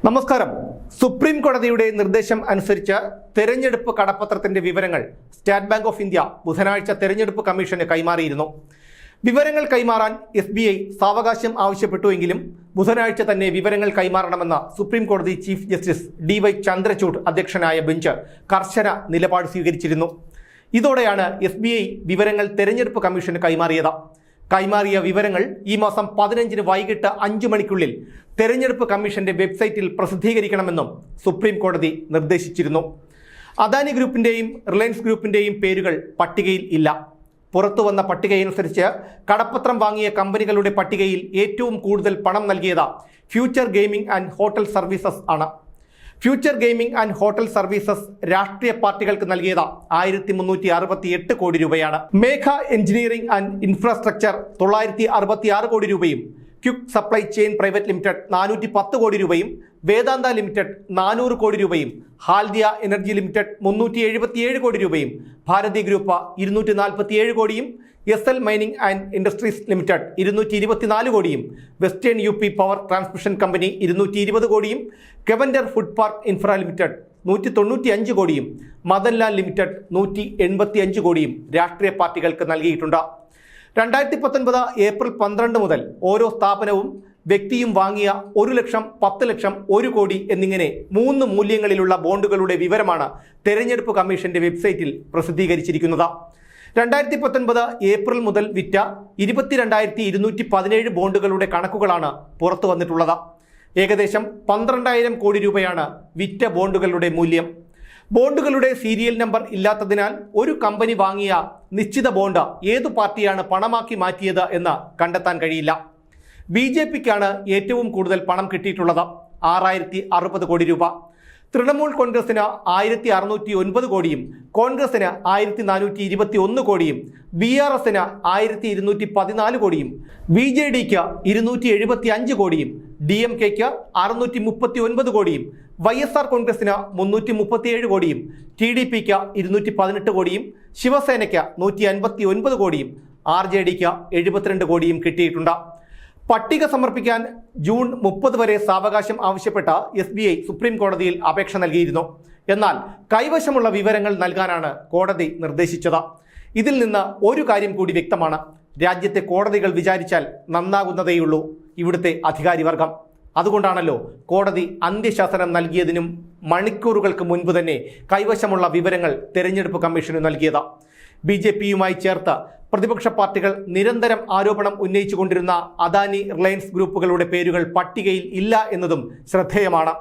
നമസ്കാരം. സുപ്രീം കോടതിയുടെ നിർദ്ദേശം അനുസരിച്ച് തെരഞ്ഞെടുപ്പ് കടപ്പത്രത്തിന്റെ വിവരങ്ങൾ സ്റ്റേറ്റ് ബാങ്ക് ഓഫ് ഇന്ത്യ ബുധനാഴ്ച തെരഞ്ഞെടുപ്പ് കമ്മീഷന് കൈമാറിയിരുന്നു. വിവരങ്ങൾ കൈമാറാൻ SBI സാവകാശം ആവശ്യപ്പെട്ടുവെങ്കിലും ബുധനാഴ്ച തന്നെ വിവരങ്ങൾ കൈമാറണമെന്ന് സുപ്രീം കോടതി ചീഫ് ജസ്റ്റിസ് DY ചന്ദ്രചൂഡ് അധ്യക്ഷനായ ബെഞ്ച് കർശന നിലപാട് സ്വീകരിച്ചിരുന്നു. ഇതോടെയാണ് SBI വിവരങ്ങൾ തെരഞ്ഞെടുപ്പ് കമ്മീഷന് കൈമാറിയത്. കൈമാറിയ വിവരങ്ങൾ ഈ മാസം 15 വൈകിട്ട് 5 മണിക്കുള്ളിൽ തെരഞ്ഞെടുപ്പ് കമ്മീഷന്റെ വെബ്സൈറ്റിൽ പ്രസിദ്ധീകരിക്കണമെന്നും സുപ്രീം കോടതി നിർദ്ദേശിച്ചിരുന്നു. അദാനി ഗ്രൂപ്പിന്റെയും റിലയൻസ് ഗ്രൂപ്പിന്റെയും പേരുകൾ പട്ടികയിൽ ഇല്ല. പുറത്തുവന്ന പട്ടികയനുസരിച്ച് കടപ്പത്രം വാങ്ങിയ കമ്പനികളുടെ പട്ടികയിൽ ഏറ്റവും കൂടുതൽ പണം നൽകിയത് future gaming and hotel services ആണ്. Future gaming and hotel services രാഷ്ട്രീയ പാർട്ടികൾക്ക് നൽകിയത് 1368 കോടി രൂപയാണ്. മേഘ എഞ്ചിനീയറിംഗ് ആൻഡ് ഇൻഫ്രാസ്ട്രക്ചർ 966 കോടി രൂപയും, quick supply chain private limited 410 കോടി രൂപയും, വേദാന്ത ലിമിറ്റഡ് 400 കോടി രൂപയും, ഹാൽദിയ എനർജി ലിമിറ്റഡ് 377 കോടി രൂപയും, ഭാരതി ഗ്രൂപ്പ് 247 കോടിയും, SL mining and industries limited 224 കോടിയും, western UP power transmission company 220 കോടിയും, Keventer food park infra limited 195 കോടിയും, മദൻലാൽ ലിമിറ്റഡ് 185 കോടിയും രാഷ്ട്രീയ പാർട്ടികൾക്ക് നൽകിയിട്ടുണ്ട്. 2019 ഏപ്രിൽ 12 മുതൽ ഓരോ സ്ഥാപനവും വ്യക്തിയും വാങ്ങിയ 1 ലക്ഷം, 10 ലക്ഷം, 1 കോടി എന്നിങ്ങനെ 3 മൂല്യങ്ങളിലുള്ള ബോണ്ടുകളുടെ വിവരമാണ് തെരഞ്ഞെടുപ്പ് കമ്മീഷന്റെ വെബ്സൈറ്റിൽ പ്രസിദ്ധീകരിച്ചിരിക്കുന്നത്. 2019 ഏപ്രിൽ മുതൽ വിറ്റ 22,217 ബോണ്ടുകളുടെ കണക്കുകളാണ് പുറത്തു വന്നിട്ടുള്ളത്. ഏകദേശം 12,000 കോടി രൂപയാണ് വിറ്റ ബോണ്ടുകളുടെ മൂല്യം. ബോണ്ടുകളുടെ സീരിയൽ നമ്പർ ഇല്ലാത്തതിനാൽ ഒരു കമ്പനി വാങ്ങിയ നിശ്ചിത ബോണ്ട് ഏതു പാർട്ടിയാണ് പണമാക്കി മാറ്റിയത് എന്ന് കണ്ടെത്താൻ കഴിയില്ല. BJPക്കാണ് ഏറ്റവും കൂടുതൽ പണം കിട്ടിയിട്ടുള്ളത്, 6,060 കോടി രൂപ. തൃണമൂൽ കോൺഗ്രസിന് 1,609 കോടിയും, കോൺഗ്രസിന് 1,421 കോടിയും, BRSന് 1,214 കോടിയും, BJDക്ക് 275 കോടിയും, DMKക്ക് 639 കോടിയും, YSR കോൺഗ്രസിന് 337 കോടിയും, TDPക്ക് 218 കോടിയും, ശിവസേനയ്ക്ക് 159 കോടിയും, RJDക്ക് 72 കോടിയും കിട്ടിയിട്ടുണ്ട്. പട്ടിക സമർപ്പിക്കാൻ ജൂൺ 30 വരെ സാവകാശം ആവശ്യപ്പെട്ട SBI സുപ്രീം കോടതിയിൽ അപേക്ഷ നൽകിയിരുന്നു. എന്നാൽ കൈവശമുള്ള വിവരങ്ങൾ നൽകാനാണ് കോടതി നിർദ്ദേശിച്ചത്. ഇതിൽ നിന്ന് ഒരു കാര്യം കൂടി വ്യക്തമാണ്: രാജ്യത്തെ കോടതികൾ വിചാരിച്ചാൽ നന്നാകുന്നതേയുള്ളൂ ഇവിടുത്തെ അധികാരിവർഗം. അതുകൊണ്ടാണല്ലോ കോടതി അന്ത്യശാസനം നൽകിയതിനും മണിക്കൂറുകൾക്ക് മുൻപ് തന്നെ കൈവശമുള്ള വിവരങ്ങൾ തെരഞ്ഞെടുപ്പ് കമ്മീഷന് നൽകിയത്. BJPയുമായി ചേർത്ത് പ്രതിപക്ഷ പാർട്ടികൾ നിരന്തരം ആരോപണം ഉന്നയിച്ചുകൊണ്ടിരുന്ന അദാനി, റിലയൻസ് ഗ്രൂപ്പുകളുടെ പേരുകൾ പട്ടികയിൽ ഇല്ല എന്നതും ശ്രദ്ധേയമാണ്.